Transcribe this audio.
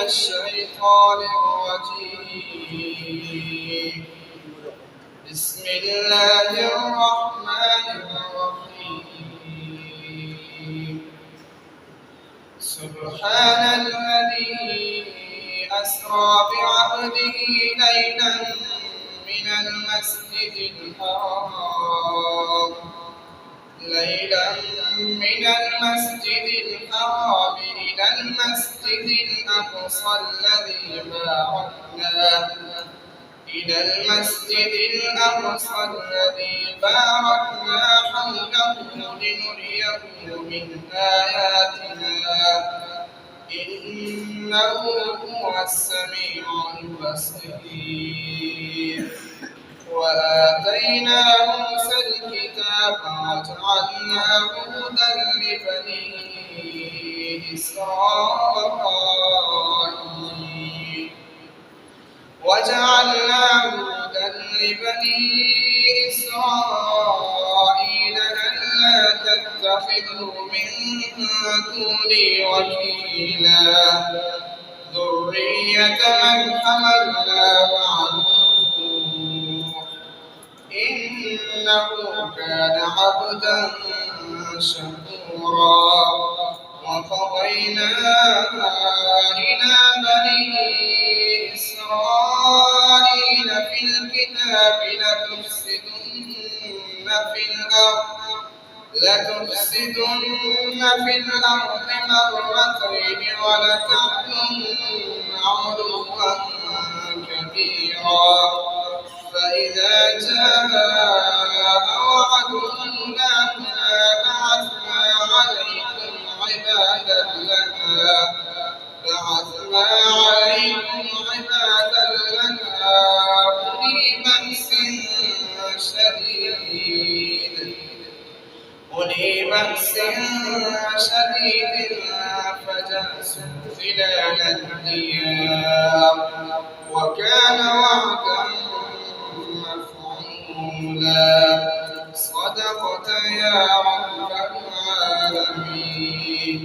الشيطان الرجيم. بسم الله الرحمن الرحيم. سبحان الذي أسرى بعبده ليلا من المسجد الحرام إلى المسجد الأقصى الذي باركنا حوله لنريه من آياتنا إنه هو السميع البصير. وآتينا موسى الكتاب وجعلناه هدى لبني إسرائيل ألا تتخذوا من دوني وكيلا ذرية من حملنا مع نوح إنه كان عبدا شكورا. وقضينا إلى بني إسرائيل في الكتاب لتفسدن في الأرض مرتين ولتعلن علوا كبيرا. فإذا جاء وعد أولاهما بعثنا عليكم عبادا لنا أولي بأس شديد فجاسوا خلال الديار وكان وعدا مفعولا. صدقت يا رب العالمين.